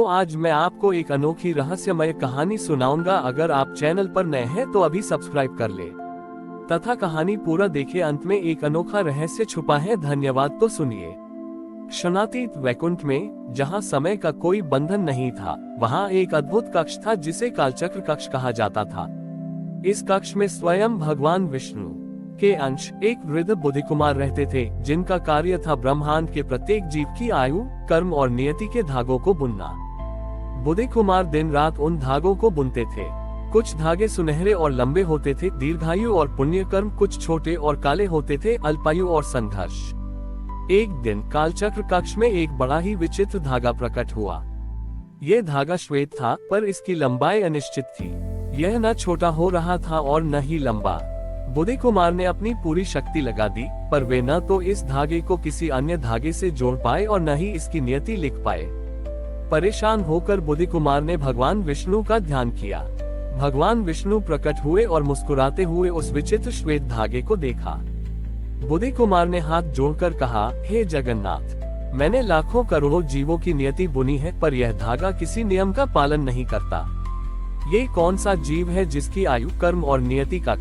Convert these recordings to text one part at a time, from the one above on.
तो आज मैं आपको एक अनोखी रहस्यमय कहानी सुनाऊंगा। अगर आप चैनल पर नए हैं तो अभी सब्सक्राइब कर ले तथा कहानी पूरा देखे। अंत में एक अनोखा रहस्य छुपा है। धन्यवाद। तो सुनिए। क्षणातीत वैकुंठ में, जहां समय का कोई बंधन नहीं था, वहां एक अद्भुत कक्ष था जिसे कालचक्र कक्ष कहा जाता था। इस कक्ष में स्वयं भगवान विष्णु के अंश एक वृद्ध बुद्धि कुमार रहते थे, जिनका कार्य था ब्रह्मांड के प्रत्येक जीव की आयु, कर्म और नियति के धागों को बुनना। बुद्धि कुमार दिन रात उन धागों को बुनते थे। कुछ धागे सुनहरे और लंबे होते थे, दीर्घायु और पुण्य कर्म। कुछ छोटे और काले होते थे, अल्पायु और संघर्ष। एक दिन कालचक्र कक्ष में एक बड़ा ही विचित्र धागा प्रकट हुआ। यह धागा श्वेत था, पर इसकी लंबाई अनिश्चित थी। यह न छोटा हो रहा था और न ही लंबा। बुद्धि कुमार ने अपनी पूरी शक्ति लगा दी, पर वे न तो इस धागे को किसी अन्य धागे से जोड़ पाए और न ही इसकी नियति लिख पाए। परेशान होकर बुद्धि कुमार ने भगवान विष्णु का ध्यान किया। भगवान विष्णु प्रकट हुए और मुस्कुराते हुए उस विचित्र श्वेत धागे को देखा। बुद्धि कुमार ने हाथ जोड़कर कहा, हे जगन्नाथ, मैंने लाखों करोड़ों जीवों की नियति बुनी है, पर यह धागा किसी नियम का पालन नहीं करता। ये कौन सा जीव है जिसकी आयु, कर्म और नियति का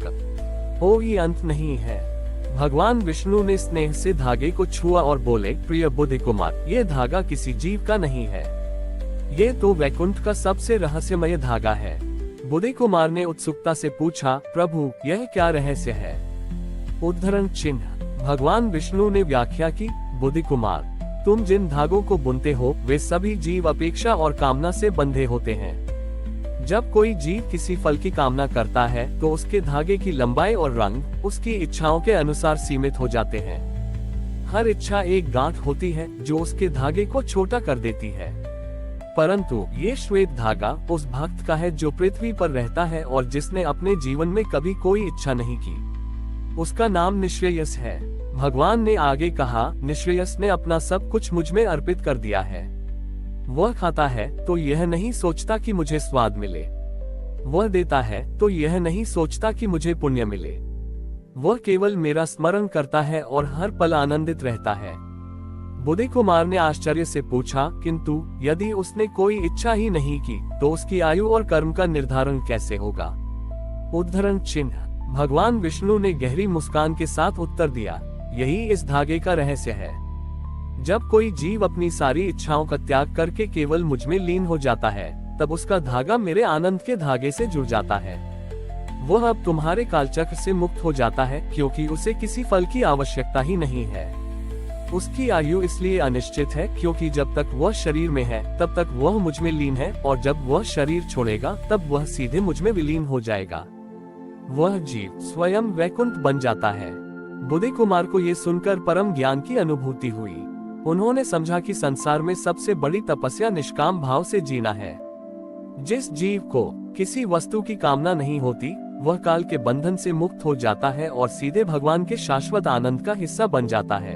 कोई अंत नहीं है। भगवान विष्णु ने स्नेह से धागे को छुआ और बोले, प्रिय बुद्धि कुमार, ये धागा किसी जीव का नहीं है। ये तो वैकुंठ का सबसे रहस्यमय धागा है। बुद्धि कुमार ने उत्सुकता से पूछा, प्रभु, यह क्या रहस्य है? उद्धरण चिन्ह। भगवान विष्णु ने व्याख्या की, बुद्धि कुमार, तुम जिन धागों को बुनते हो वे सभी जीव अपेक्षा और कामना से बंधे होते हैं। जब कोई जीव किसी फल की कामना करता है तो उसके धागे की लंबाई और रंग उसकी इच्छाओं के अनुसार सीमित हो जाते हैं। हर इच्छा एक गांठ होती है जो उसके धागे को छोटा कर देती है। परंतु ये श्वेत धागा उस भक्त का है जो पृथ्वी पर रहता है और जिसने अपने जीवन में कभी कोई इच्छा नहीं की। उसका नाम निश्रेयस है। भगवान ने आगे कहा, निश्रेयस ने अपना सब कुछ मुझ में अर्पित कर दिया है। वह खाता है तो यह नहीं सोचता कि मुझे स्वाद मिले। वह देता है तो यह नहीं सोचता कि मुझे पुण्य मिले। वह केवल मेरा स्मरण करता है और हर पल आनंदित रहता है। बुद्धि कुमार ने आश्चर्य से पूछा, किंतु यदि उसने कोई इच्छा ही नहीं की तो उसकी आयु और कर्म का निर्धारण कैसे होगा? उद्धरण चिन्ह। भगवान विष्णु ने गहरी मुस्कान के साथ उत्तर दिया, यही इस धागे का रहस्य है। जब कोई जीव अपनी सारी इच्छाओं का त्याग करके केवल मुझ में लीन हो जाता है, तब उसका धागा मेरे आनंद के धागे से जुड़ जाता है। वह अब तुम्हारे कालचक्र से मुक्त हो जाता है, क्योंकि उसे किसी फल की आवश्यकता ही नहीं है। उसकी आयु इसलिए अनिश्चित है क्योंकि जब तक वह शरीर में है तब तक वह मुझ में लीन है, और जब वह शरीर छोड़ेगा तब वह सीधे मुझ में विलीन हो जाएगा। वह जीव स्वयं वैकुंठ बन जाता है। बुद्धि कुमार को ये सुनकर परम ज्ञान की अनुभूति हुई। उन्होंने समझा कि संसार में सबसे बड़ी तपस्या निष्काम भाव से जीना है। जिस जीव को किसी वस्तु की कामना नहीं होती, वह काल के बंधन से मुक्त हो जाता है और सीधे भगवान के शाश्वत आनंद का हिस्सा बन जाता है।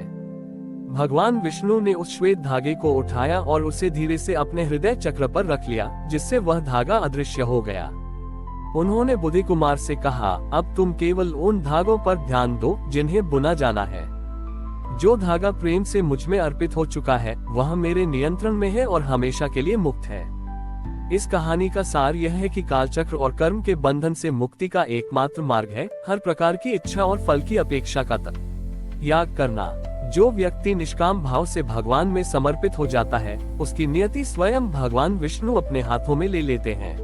भगवान विष्णु ने उस श्वेत धागे को उठाया और उसे धीरे से अपने हृदय चक्र पर रख लिया, जिससे वह धागा अदृश्य हो गया। उन्होंने बुद्धि कुमार से कहा, अब तुम केवल उन धागों पर ध्यान दो जिन्हें बुना जाना है। जो धागा प्रेम से मुझ में अर्पित हो चुका है वह मेरे नियंत्रण में है और हमेशा के लिए मुक्त है। इस कहानी का सार यह है कि कालचक्र और कर्म के बंधन से मुक्ति का एकमात्र मार्ग है हर प्रकार की इच्छा और फल की अपेक्षा का त्याग करना। जो व्यक्ति निष्काम भाव से भगवान में समर्पित हो जाता है, उसकी नियति स्वयं भगवान विष्णु अपने हाथों में ले लेते हैं।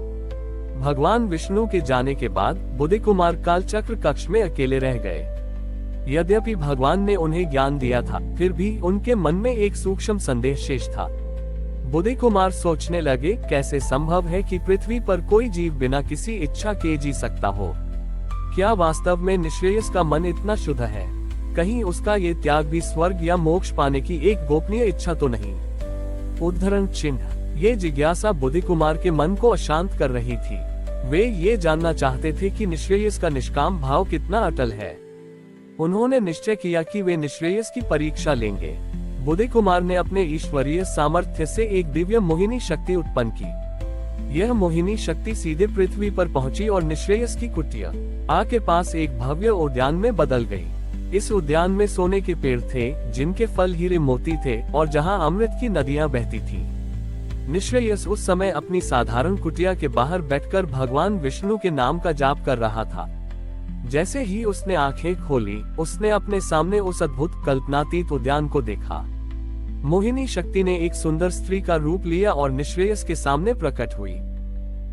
भगवान विष्णु के जाने के बाद बुद्धि कुमार कालचक्र कक्ष में अकेले रह गए। यद्यपि भगवान ने उन्हें ज्ञान दिया था, फिर भी उनके मन में एक सूक्ष्म संदेह शेष था। बुद्धि कुमार सोचने लगे, कैसे संभव है कि पृथ्वी पर कोई जीव बिना किसी इच्छा के जी सकता हो? क्या वास्तव में निश्रेयस का मन इतना शुद्ध है? कहीं उसका ये त्याग भी स्वर्ग या मोक्ष पाने की एक गोपनीय इच्छा तो नहीं? उद्धरण चिन्ह। ये जिज्ञासा बुद्धि कुमार के मन को अशांत कर रही थी। वे ये जानना चाहते थे कि निश्रेयस का निष्काम भाव कितना अटल है। उन्होंने निश्चय किया कि वे निश्रेयस की परीक्षा लेंगे। बुद्धि कुमार ने अपने ईश्वरीय सामर्थ्य से एक दिव्य मोहिनी शक्ति उत्पन्न की। यह मोहिनी शक्ति सीधे पृथ्वी पर पहुंची और निश्रेयस की कुटिया के पास एक भव्य उद्यान में बदल गई। इस उद्यान में सोने के पेड़ थे, जिनके फल हीरे मोती थे और जहां अमृत की नदियां बहती थीं। निश्रेयस उस समय अपनी साधारण कुटिया के बाहर बैठकर भगवान विष्णु के नाम का जाप कर रहा था। जैसे ही उसने आंखें खोली, उसने अपने सामने उस अद्भुत कल्पनातीत उद्यान को देखा। मोहिनी शक्ति ने एक सुंदर स्त्री का रूप लिया और निश्रेयस के सामने प्रकट हुई।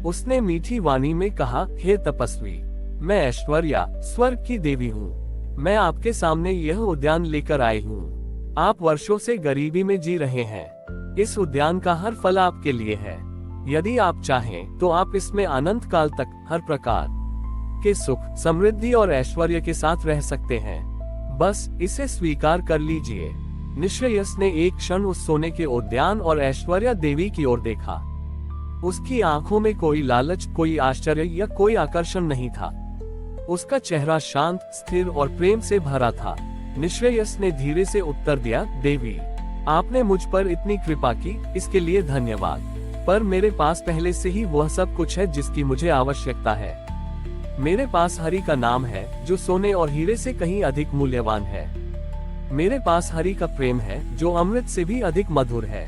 उसने मीठी वाणी में कहा, हे तपस्वी, मैं ऐश्वर्या, स्वर्ग की देवी हूँ। मैं आपके सामने यह उद्यान लेकर आई हूँ। आप वर्षों से गरीबी में जी रहे हैं। इस उद्यान का हर फल आपके लिए है। यदि आप चाहें तो आप इसमें अनंत काल तक हर प्रकार के सुख, समृद्धि और ऐश्वर्य के साथ रह सकते हैं। बस इसे स्वीकार कर लीजिए। निश्रेयस ने एक क्षण उस सोने के उद्यान और ऐश्वर्या देवी की ओर देखा। उसकी आंखों में कोई लालच, कोई आश्चर्य या कोई आकर्षण नहीं था। उसका चेहरा शांत, स्थिर और प्रेम से भरा था। निश्रेयस ने धीरे से उत्तर दिया, देवी, आपने मुझ पर इतनी कृपा की, इसके लिए धन्यवाद। पर मेरे पास पहले से ही वह सब कुछ है जिसकी मुझे आवश्यकता है। मेरे पास हरि का नाम है, जो सोने और हीरे से कहीं अधिक मूल्यवान है। मेरे पास हरि का प्रेम है, जो अमृत से भी अधिक मधुर है।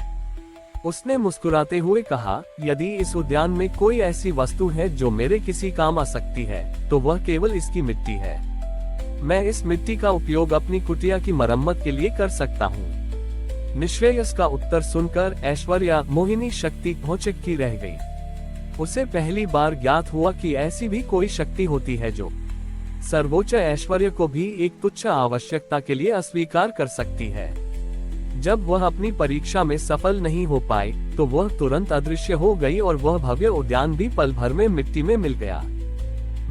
उसने मुस्कुराते हुए कहा, यदि इस उद्यान में कोई ऐसी वस्तु है जो मेरे किसी काम आ सकती है, तो वह केवल इसकी मिट्टी है। मैं इस मिट्टी का उपयोग अपनी कुटिया की मरम्मत के लिए कर सकता हूँ। निश्रेयस का उत्तर सुनकर ऐश्वर्या, मोहिनी शक्ति भौचक्की रह गई। उसे पहली बार ज्ञात हुआ कि ऐसी भी कोई शक्ति होती है जो सर्वोच्च ऐश्वर्य को भी एक तुच्छ आवश्यकता के लिए अस्वीकार कर सकती है। जब वह अपनी परीक्षा में सफल नहीं हो पाई, तो वह तुरंत अदृश्य हो गई और वह भव्य उद्यान भी पल भर में मिट्टी में मिल गया।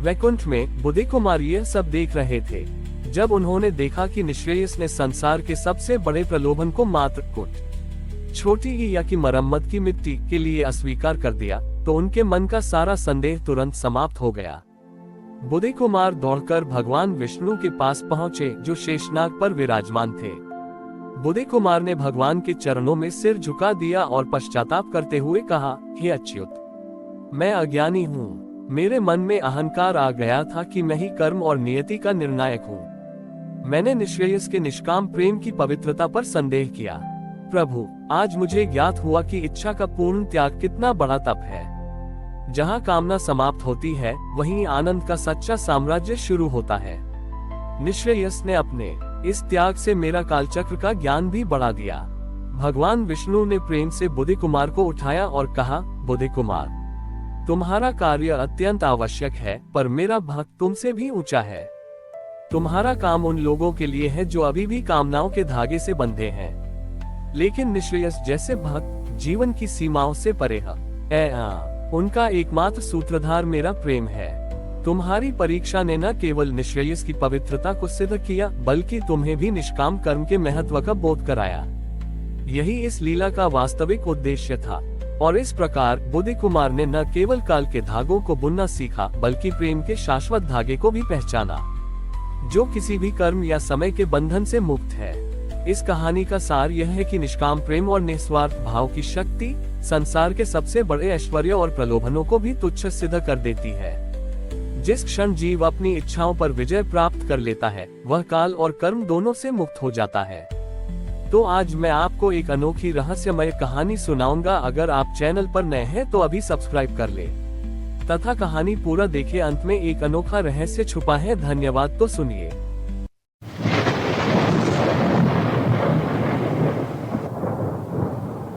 वैकुंठ में बुद्धि कुमार यह सब देख रहे थे। जब उन्होंने देखा कि निश्रेयस ने संसार के सबसे बड़े प्रलोभन को मात्र कुछ छोटी ईया की मरम्मत की मिट्टी के लिए अस्वीकार कर दिया, तो उनके मन का सारा संदेह तुरंत समाप्त हो गया। बुद्धि कुमार दौड़कर भगवान विष्णु के पास पहुंचे, जो शेषनाग पर विराजमान थे। बुद्धि कुमार ने भगवान के चरणों में सिर झुका दिया और पश्चाताप करते हुए कहा, हे अच्युत, मैं अज्ञानी हूँ। मेरे मन में अहंकार आ गया था कि मैं ही कर्म और नियति का निर्णायक हूँ। मैंने निश्रेयस के निष्काम प्रेम की पवित्रता पर संदेह किया। प्रभु, आज मुझे ज्ञात हुआ कि इच्छा का पूर्ण त्याग कितना बड़ा तप है। जहाँ कामना समाप्त होती है, वहीं आनंद का सच्चा साम्राज्य शुरू होता है। निश्रेयस ने अपने इस त्याग से मेरा कालचक्र का ज्ञान भी बढ़ा दिया। भगवान विष्णु ने प्रेम से बुद्धि कुमार को उठाया और कहा, बुद्धि कुमार, तुम्हारा कार्य अत्यंत आवश्यक है, पर मेरा भक्त तुमसे भी ऊंचा है। तुम्हारा काम उन लोगों के लिए है जो अभी भी कामनाओं के धागे से बंधे हैं, लेकिन निश्रेयस जैसे भक्त जीवन की सीमाओं से परे है। उनका एकमात्र सूत्रधार मेरा प्रेम है। तुम्हारी परीक्षा ने न केवल निश्रेयस की पवित्रता को सिद्ध किया, बल्कि तुम्हें भी निष्काम कर्म के महत्व का बोध कराया। यही इस लीला का वास्तविक उद्देश्य था। और इस प्रकार बुद्धि कुमार ने न केवल काल के धागों को बुनना सीखा, बल्कि प्रेम के शाश्वत धागे को भी पहचाना, जो किसी भी कर्म या समय के बंधन से मुक्त है। इस कहानी का सार यह है कि निष्काम प्रेम और निस्वार्थ भाव की शक्ति संसार के सबसे बड़े ऐश्वर्य और प्रलोभनों को भी तुच्छ सिद्ध कर देती है। जिस क्षण जीव अपनी इच्छाओं पर विजय प्राप्त कर लेता है, वह काल और कर्म दोनों से मुक्त हो जाता है। तो आज मैं आपको एक अनोखी रहस्यमय कहानी सुनाऊंगा। अगर आप चैनल पर नए हैं तो अभी सब्सक्राइब कर ले तथा कहानी पूरा देखिए। अंत में एक अनोखा रहस्य छुपा है। धन्यवाद। तो सुनिए।